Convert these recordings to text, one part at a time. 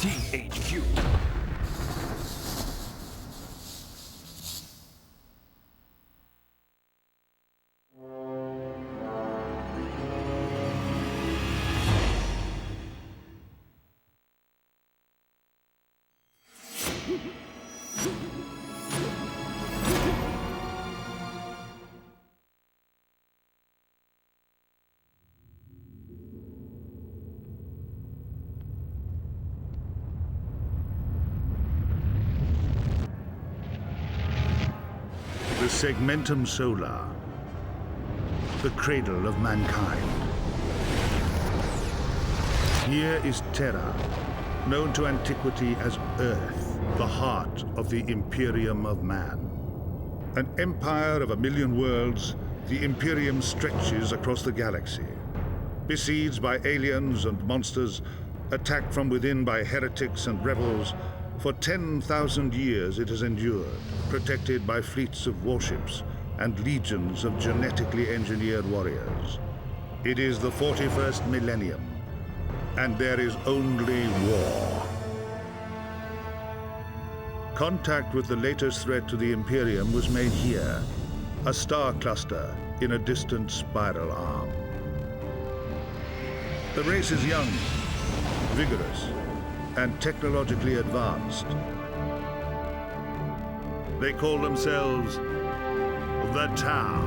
THQ. The Segmentum Solar, the cradle of mankind. Here is Terra, known to antiquity as Earth, the heart of the Imperium of Man. An empire of 1,000,000 worlds, the Imperium stretches across the galaxy. Besieged by aliens and monsters, attacked from within by heretics and rebels, for 10,000 years it has endured, protected by fleets of warships and legions of genetically engineered warriors. It is the 41st millennium, and there is only war. Contact with the latest threat to the Imperium was made here, a star cluster in a distant spiral arm. The race is young, vigorous, and technologically advanced. They call themselves the Tau.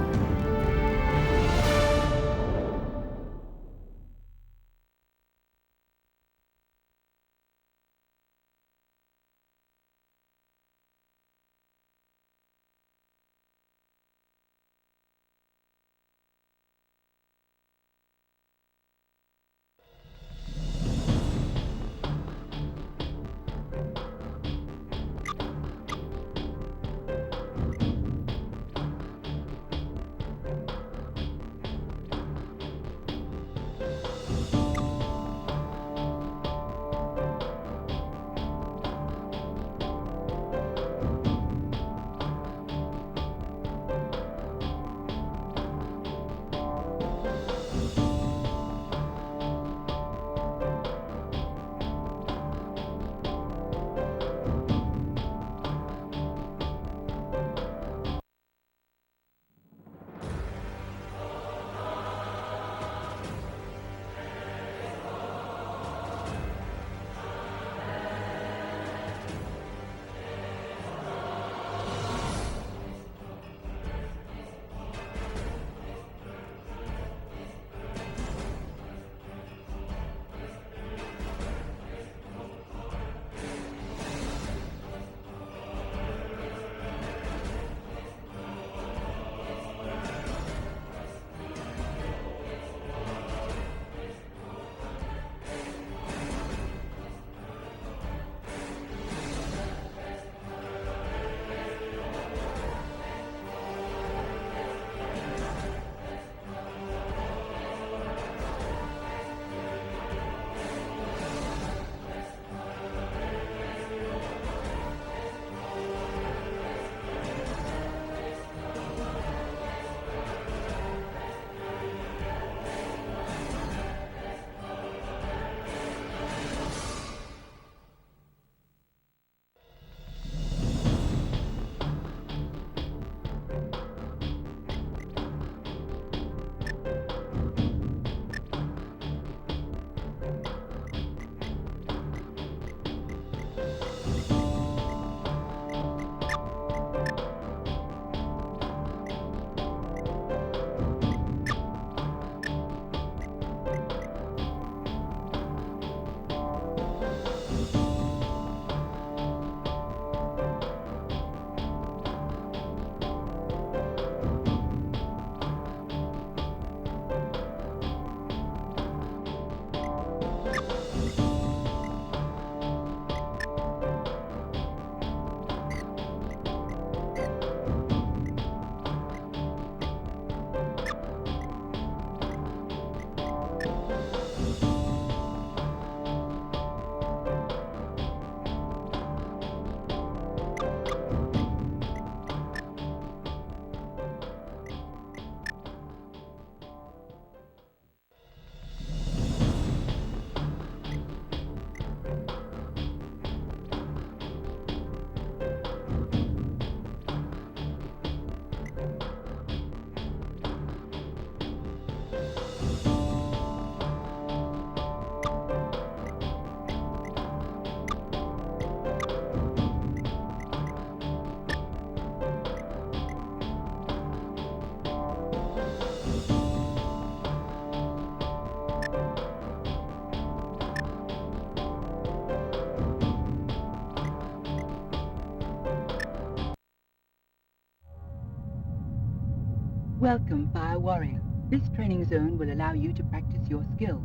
Welcome, Fire Warrior. This training zone will allow you to practice your skills.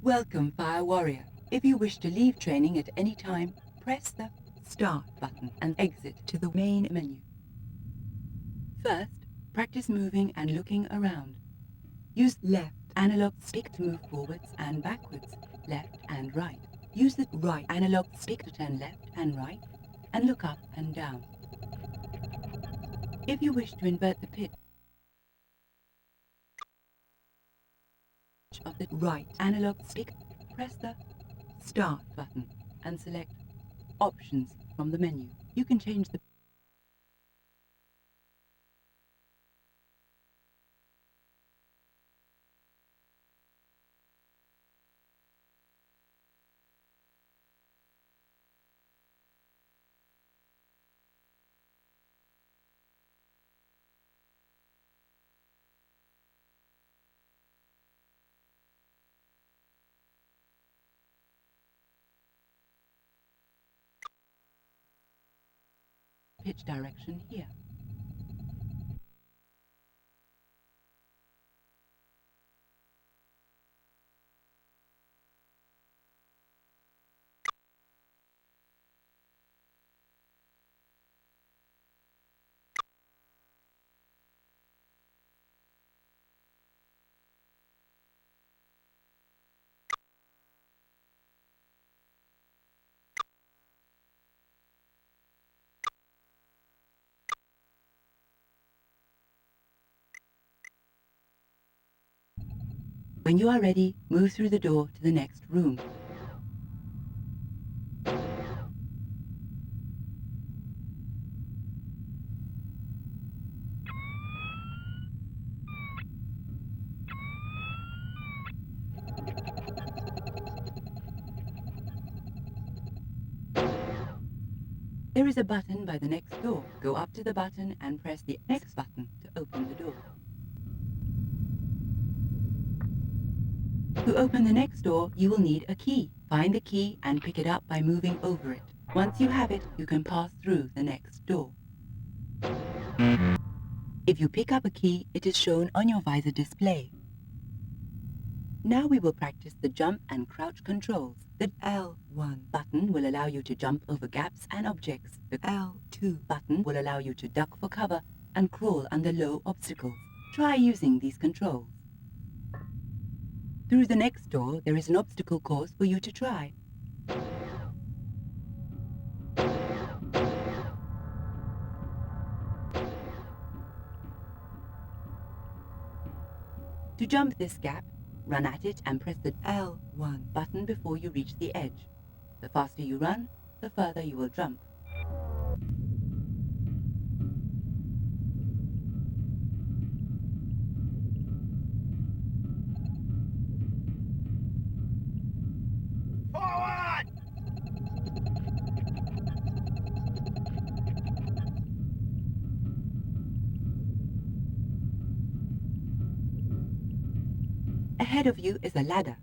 Welcome, Fire Warrior. If you wish to leave training at any time, press the Start button and exit to the main menu. First, practice moving and looking around. Use left analog stick to move forwards and backwards, left and right. Use the right analog stick to turn left and right, and look up and down. If you wish to invert the pitch of the right analog stick, press the Start button and select Options from the menu. You can change the pitch direction here. When you are ready, move through the door to the next room. There is a button by the next door. Go up to the button and press the next button to open the door. To open the next door, you will need a key. Find the key and pick it up by moving over it. Once you have it, you can pass through the next door. If you pick up a key, it is shown on your visor display. Now we will practice the jump and crouch controls. The L1 button will allow you to jump over gaps and objects. The L2 button will allow you to duck for cover and crawl under low obstacles. Try using these controls. Through the next door, there is an obstacle course for you to try. To jump this gap, run at it and press the L1 button before you reach the edge. The faster you run, the further you will jump. Forward! Ahead of you is a ladder.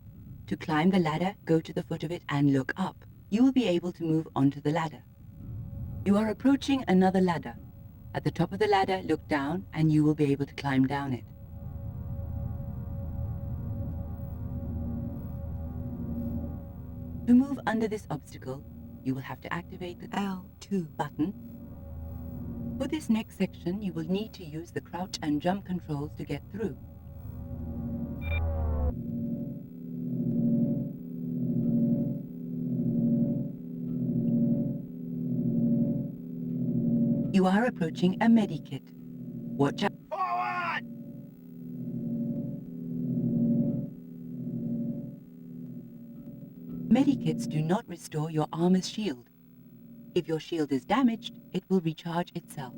To climb the ladder, go to the foot of it and look up. You will be able to move onto the ladder. You are approaching another ladder. At the top of the ladder, look down and you will be able to climb down it. To move under this obstacle, you will have to activate the L2 button. For this next section, you will need to use the crouch and jump controls to get through. You are approaching a medikit. Watch out. Forward! Medikits do not restore your armor's shield. If your shield is damaged, it will recharge itself.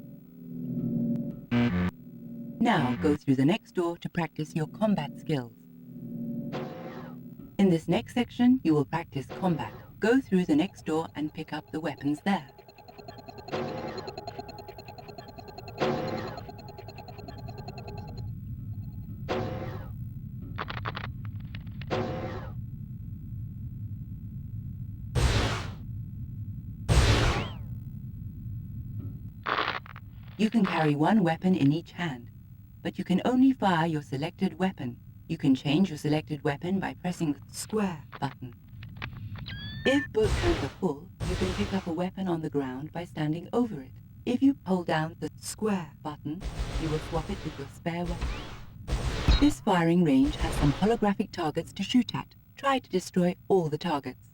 Now go through the next door to practice your combat skills. In this next section, you will practice combat. Go through the next door and pick up the weapons there. You can carry one weapon in each hand, but you can only fire your selected weapon. You can change your selected weapon by pressing the square button. If both hands are full, you can pick up a weapon on the ground by standing over it. If you hold down the square button, you will swap it with your spare weapon. This firing range has some holographic targets to shoot at. Try to destroy all the targets.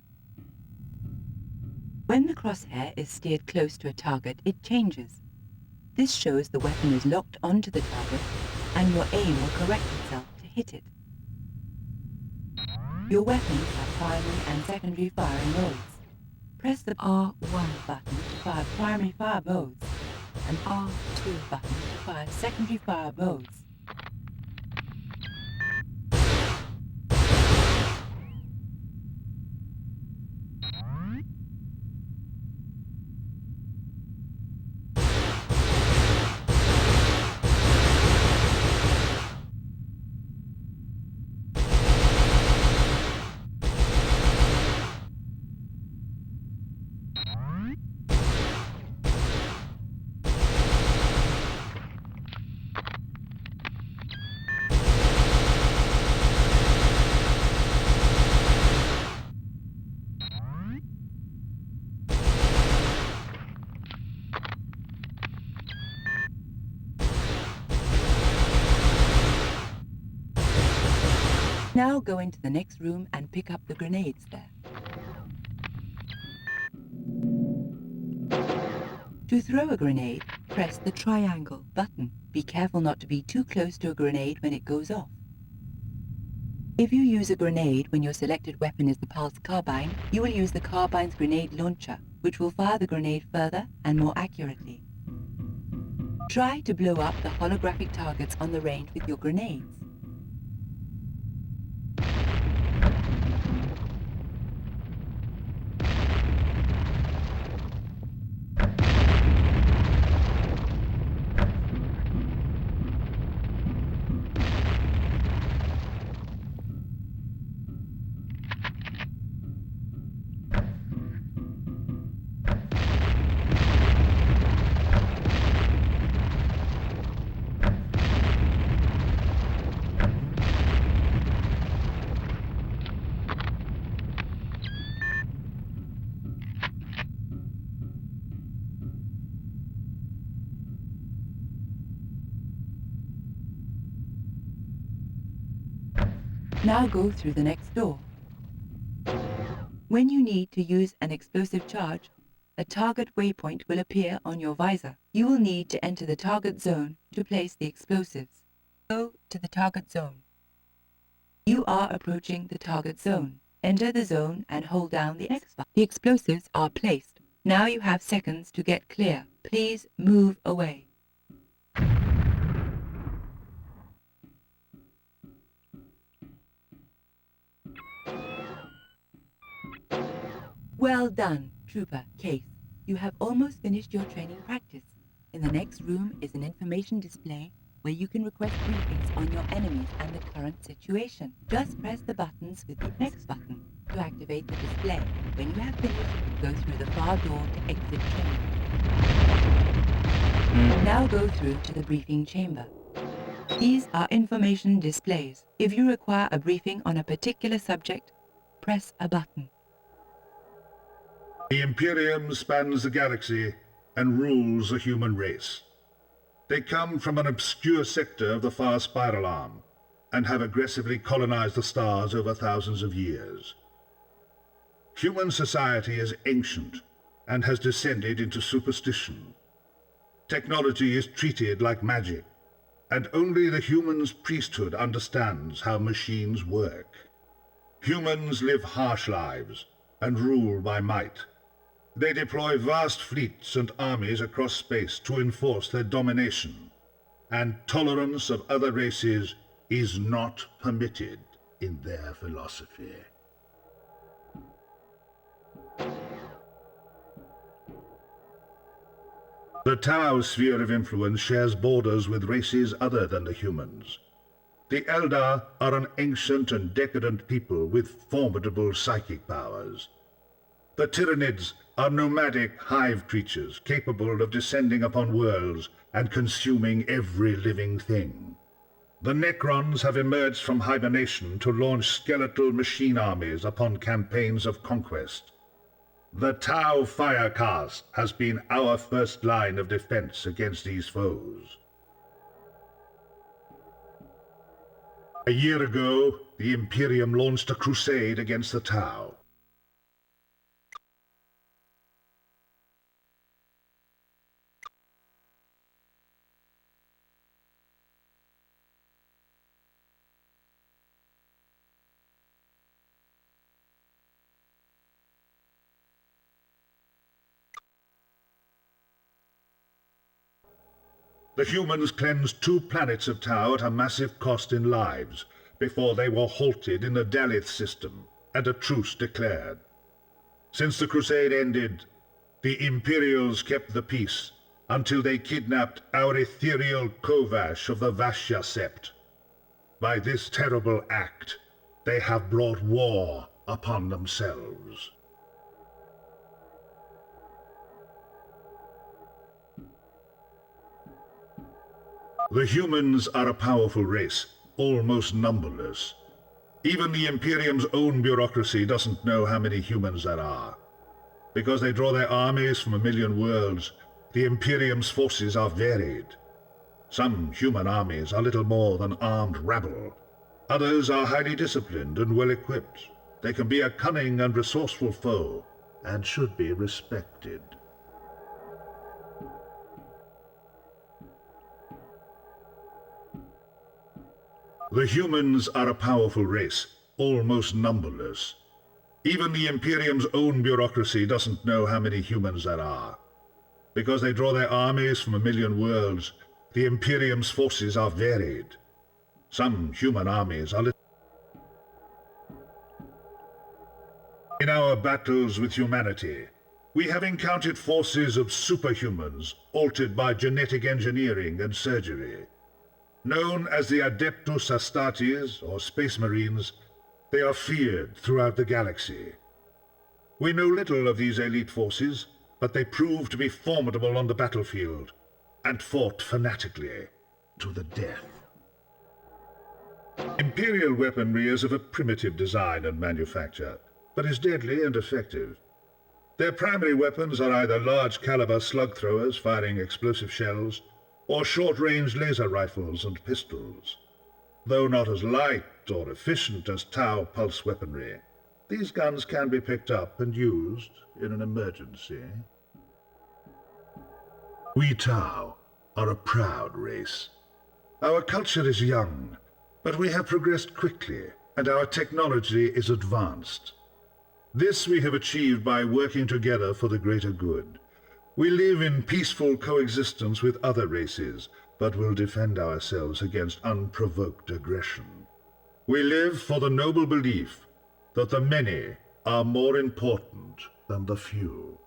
When the crosshair is steered close to a target, it changes. This shows the weapon is locked onto the target, and your aim will correct itself to hit it. Your weapons have primary and secondary firing modes. Press the R1 button to fire primary fire modes, and R2 button to fire secondary fire modes. Now go into the next room and pick up the grenades there. To throw a grenade, press the triangle button. Be careful not to be too close to a grenade when it goes off. If you use a grenade when your selected weapon is the pulse carbine, you will use the carbine's grenade launcher, which will fire the grenade further and more accurately. Try to blow up the holographic targets on the range with your grenades. Now go through the next door. When you need to use an explosive charge, a target waypoint will appear on your visor. You will need to enter the target zone to place the explosives. Go to the target zone. You are approaching the target zone. Enter the zone and hold down the X button. The explosives are placed. Now you have seconds to get clear. Please move away. Well done, Trooper Case. You have almost finished your training practice. In the next room is an information display where you can request briefings on your enemies and the current situation. Just press the buttons with the X button to activate the display. When you have finished, go through the far door to exit chamber. Now go through to the briefing chamber. These are information displays. If you require a briefing on a particular subject, press a button. The Imperium spans the galaxy and rules the human race. They come from an obscure sector of the far spiral arm and have aggressively colonized the stars over thousands of years. Human society is ancient and has descended into superstition. Technology is treated like magic, and only the human's priesthood understands how machines work. Humans live harsh lives and rule by might. They deploy vast fleets and armies across space to enforce their domination, and tolerance of other races is not permitted in their philosophy. The Tau sphere of influence shares borders with races other than the humans. The Eldar are an ancient and decadent people with formidable psychic powers. The Tyranids are nomadic hive creatures capable of descending upon worlds and consuming every living thing. The Necrons have emerged from hibernation to launch skeletal machine armies upon campaigns of conquest. The Tau Firecast has been our first line of defense against these foes. A year ago, the Imperium launched a crusade against the Tau. The humans cleansed 2 planets of Tau at a massive cost in lives, before they were halted in the Dalith system and a truce declared. Since the crusade ended, the Imperials kept the peace until they kidnapped our ethereal Kovash of the Vashya Sept. By this terrible act, they have brought war upon themselves. The humans are a powerful race, almost numberless. Even the Imperium's own bureaucracy doesn't know how many humans there are. Because they draw their armies from a million worlds, the Imperium's forces are varied. Some human armies are little more than armed rabble. Others are highly disciplined and well-equipped. They can be a cunning and resourceful foe, and should be respected. The humans are a powerful race, almost numberless. Even the Imperium's own bureaucracy doesn't know how many humans there are. Because they draw their armies from a million worlds, the Imperium's forces are varied. Some human armies are In our battles with humanity, we have encountered forces of superhumans altered by genetic engineering and surgery. Known as the Adeptus Astartes, or Space Marines, they are feared throughout the galaxy. We know little of these elite forces, but they prove to be formidable on the battlefield, and fought fanatically to the death. Imperial weaponry is of a primitive design and manufacture, but is deadly and effective. Their primary weapons are either large-caliber slug throwers firing explosive shells, or short-range laser rifles and pistols. Though not as light or efficient as Tau pulse weaponry, these guns can be picked up and used in an emergency. We Tau are a proud race. Our culture is young, but we have progressed quickly, and our technology is advanced. This we have achieved by working together for the greater good. We live in peaceful coexistence with other races, but will defend ourselves against unprovoked aggression. We live for the noble belief that the many are more important than the few.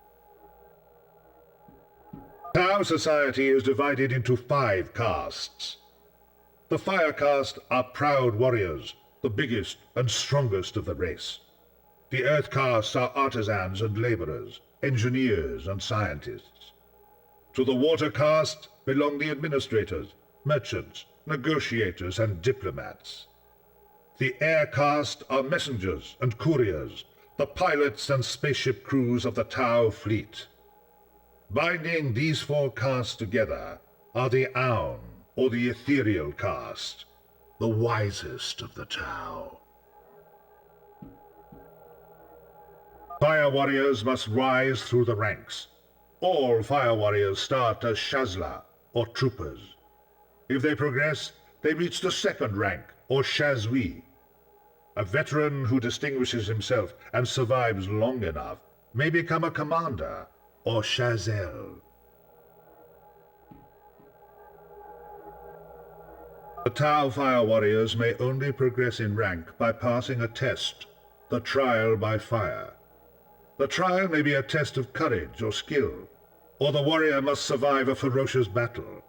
Tau society is divided into 5 castes. The Fire Caste are proud warriors, the biggest and strongest of the race. The Earth Castes are artisans and laborers, engineers and scientists. To the Water Caste belong the administrators, merchants, negotiators and diplomats. The Air Caste are messengers and couriers, the pilots and spaceship crews of the Tau fleet. Binding these 4 castes together are the Aun, or the Ethereal Caste, the wisest of the Tau. Fire warriors must rise through the ranks. All fire warriors start as Shazla, or troopers. If they progress, they reach the 2nd rank, or Shazwi. A veteran who distinguishes himself and survives long enough may become a commander, or Shazel. The Tau fire warriors may only progress in rank by passing a test, the trial by fire. The trial may be a test of courage or skill, or the warrior must survive a ferocious battle.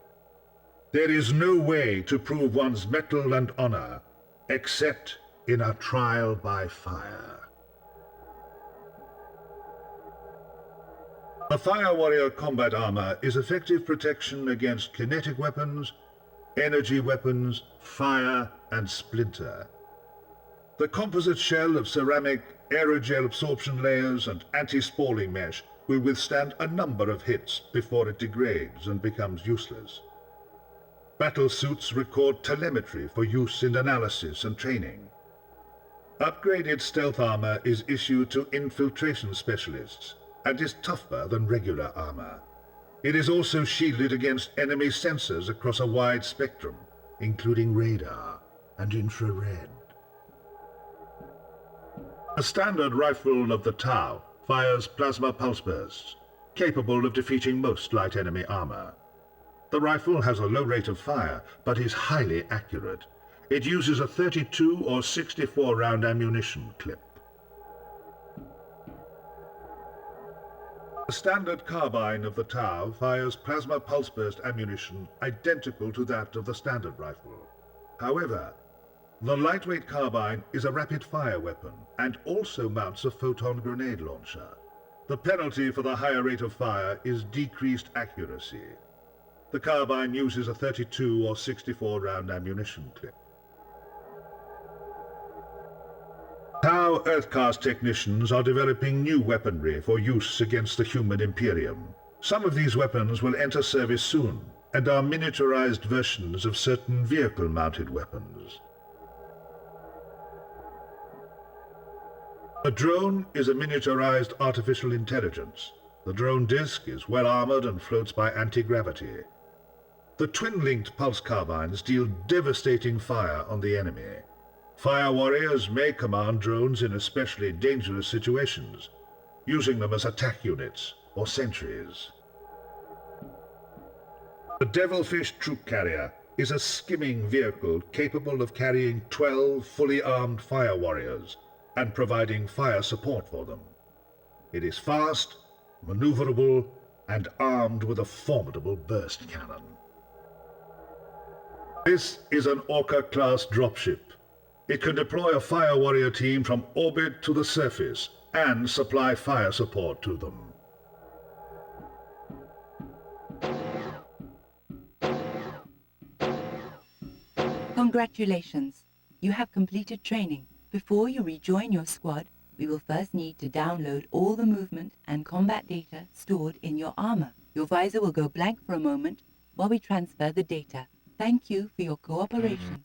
There is no way to prove one's mettle and honor except in a trial by fire. The Fire Warrior combat armor is effective protection against kinetic weapons, energy weapons, fire, and splinter. The composite shell of ceramic, aerogel absorption layers, and anti-spalling mesh will withstand a number of hits before it degrades and becomes useless. Battle suits record telemetry for use in analysis and training. Upgraded stealth armor is issued to infiltration specialists and is tougher than regular armor. It is also shielded against enemy sensors across a wide spectrum, including radar and infrared. A standard rifle of the Tau fires plasma pulse bursts, capable of defeating most light enemy armor. The rifle has a low rate of fire, but is highly accurate. It uses a 32 or 64 round ammunition clip. The standard carbine of the Tau fires plasma pulse burst ammunition identical to that of the standard rifle. However, the lightweight carbine is a rapid-fire weapon and also mounts a photon grenade launcher. The penalty for the higher rate of fire is decreased accuracy. The carbine uses a 32 or 64 round ammunition clip. Tau Earthcast technicians are developing new weaponry for use against the human Imperium. Some of these weapons will enter service soon and are miniaturized versions of certain vehicle-mounted weapons. A drone is a miniaturized artificial intelligence. The drone disc is well armored and floats by anti-gravity. The twin-linked pulse carbines deal devastating fire on the enemy. Fire warriors may command drones in especially dangerous situations, using them as attack units or sentries. The Devilfish Troop Carrier is a skimming vehicle capable of carrying 12 fully armed fire warriors and providing fire support for them. It is fast, maneuverable, and armed with a formidable burst cannon. This is an Orca-class dropship. It can deploy a fire warrior team from orbit to the surface and supply fire support to them. Congratulations! You have completed training. Before you rejoin your squad, we will first need to download all the movement and combat data stored in your armor. Your visor will go blank for a moment while we transfer the data. Thank you for your cooperation.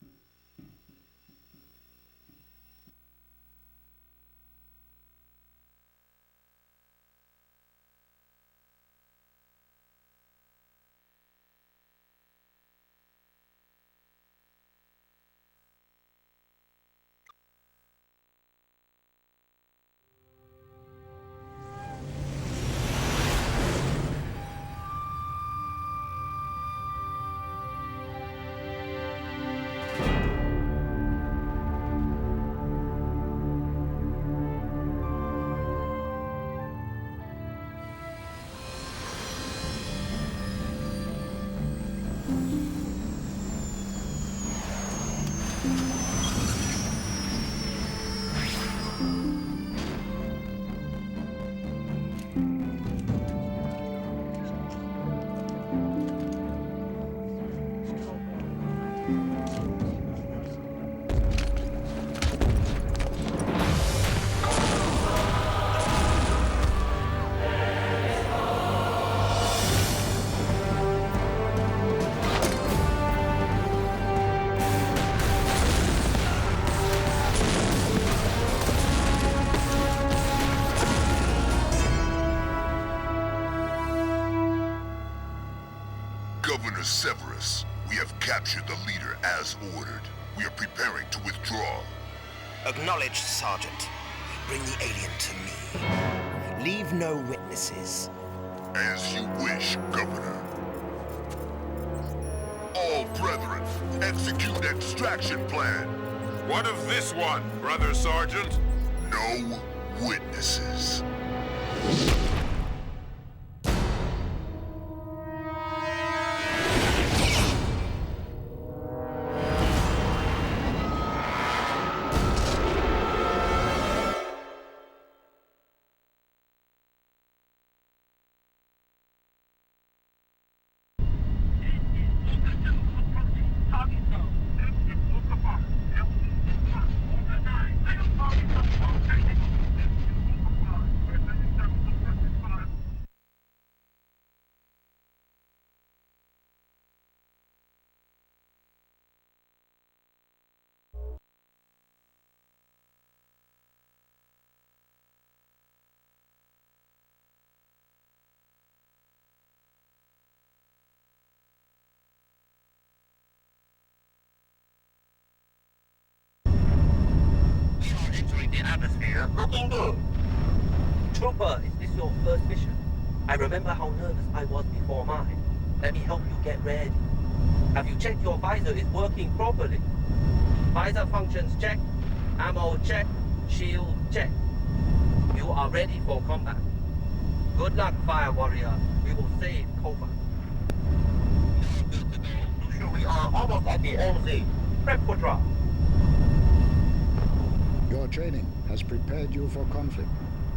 Governor Severus, we have captured the leader as ordered. We are preparing to withdraw. Acknowledged, Sergeant. Bring the alien to me. Leave no witnesses. As you wish, Governor. All brethren, execute extraction plan. What of this one, Brother Sergeant? No witnesses. here, looking good. Trooper, is this your first mission? I remember how nervous I was before mine. Let me help you get ready. Have you checked your visor is working properly? Visor functions check. Ammo check. Shield check. You are ready for combat. Good luck, Fire Warrior. We will save Kova. We are almost at the LZ. Prep for drop. Your training has prepared you for conflict,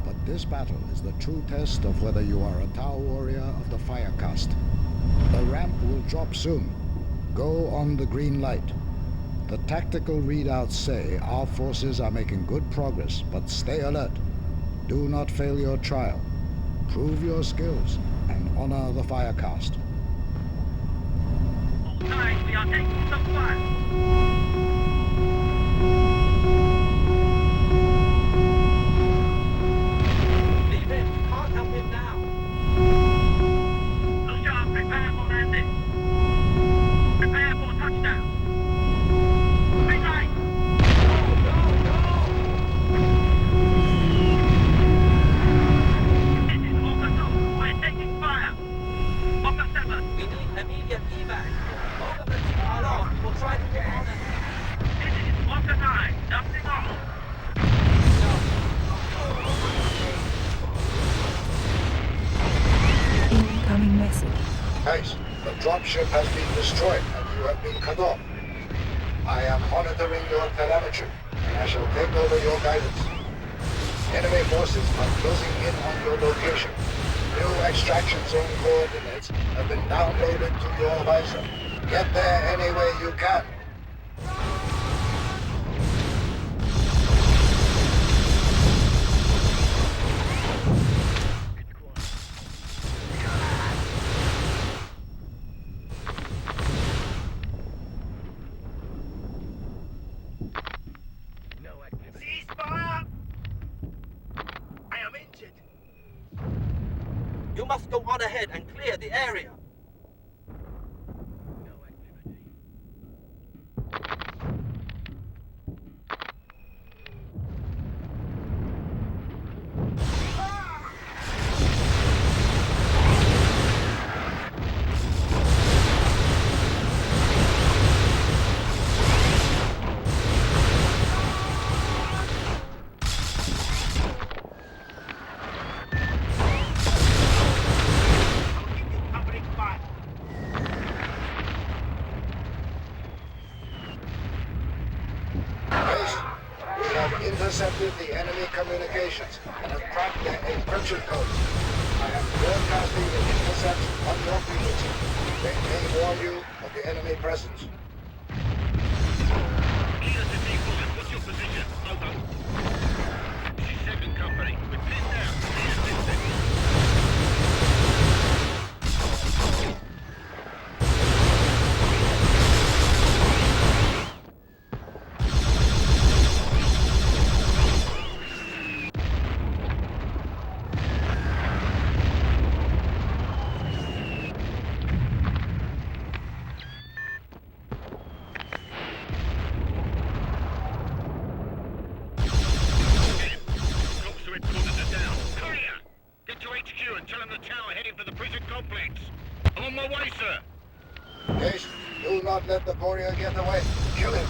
but this battle is the true test of whether you are a Tau warrior of the Fire Caste. The ramp will drop soon. Go on the green light. The tactical readouts say our forces are making good progress, but stay alert. Do not fail your trial. Prove your skills and honor the Fire Caste. Hold tight, we are taking some fire. Incoming message. Guys, the dropship has been destroyed and you have been cut off. I am monitoring your telemetry and I shall take over your guidance. Enemy forces are closing in on your location. New extraction zone coordinates have been downloaded to your visor. Get there any way you can. You must go on ahead and clear the area. Intercepted the enemy communications and have cracked their encryption codes. I am broadcasting the intercepts on your frequency. They may warn you of the enemy presence. What's your position? Over. This is second company. We're pinned down. I'm on my way, sir. Case, do not let the courier get away. Kill him.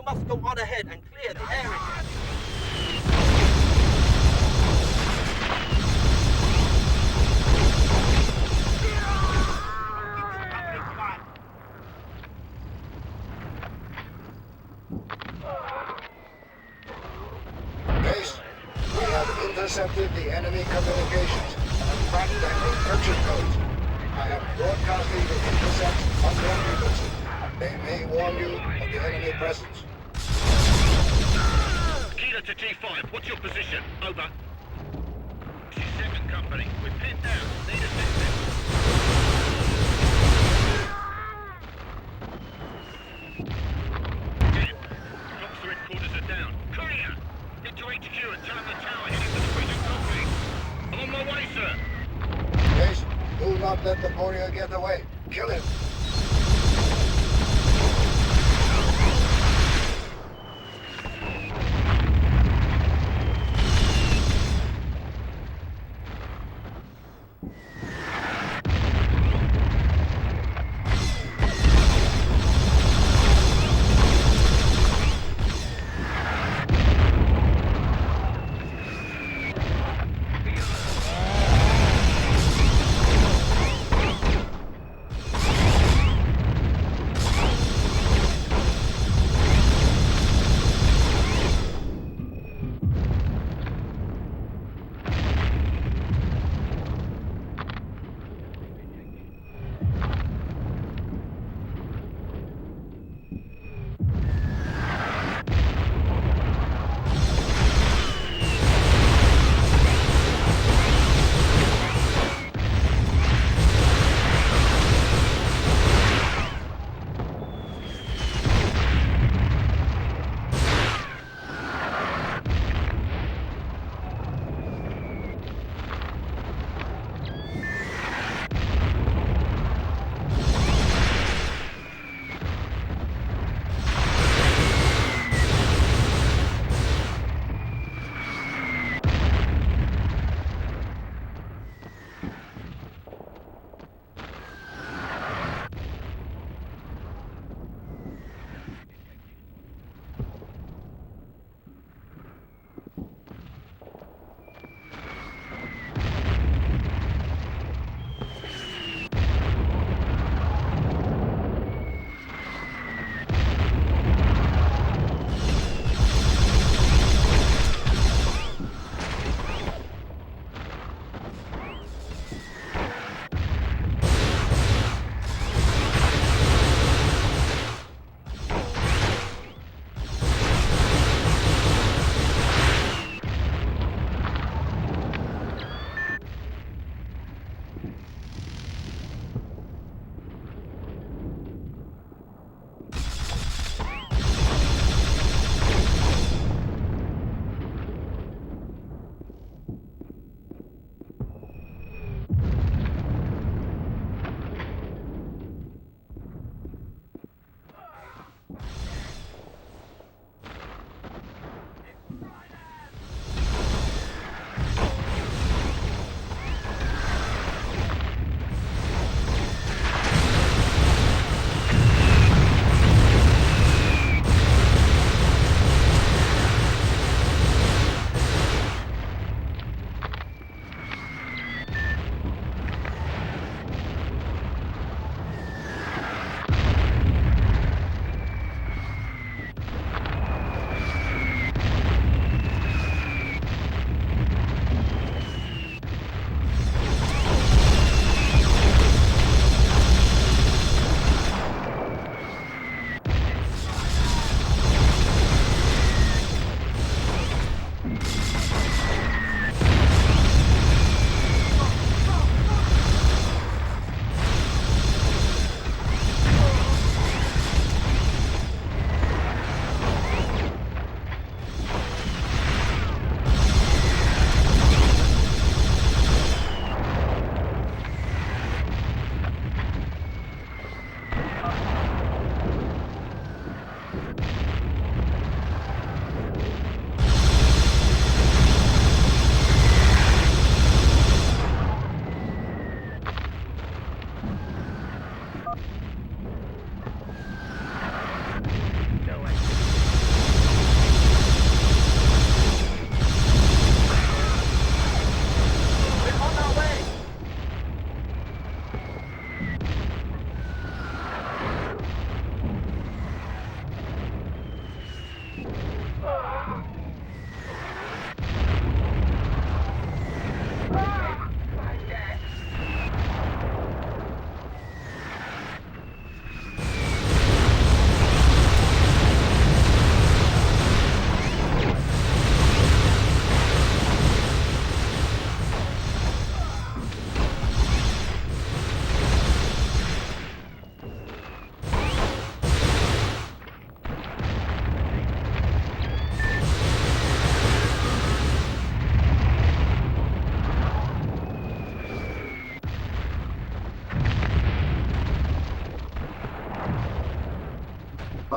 must go on ahead and clear the area. Base, we have intercepted the enemy communications and cracked their encryption codes. I am broadcasting the intercepts on their frequency. They may warn you of the enemy presence. Kilo to G5, what's your position? Over. This is 2nd Company. We're pinned down. Need assistance. Again. Officer headquarters are down. Courier! Get to HQ and tell them the tower heading to the prison complex. I'm on my way, sir. Base, do not let the courier get away. Kill him.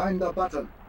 Find the button.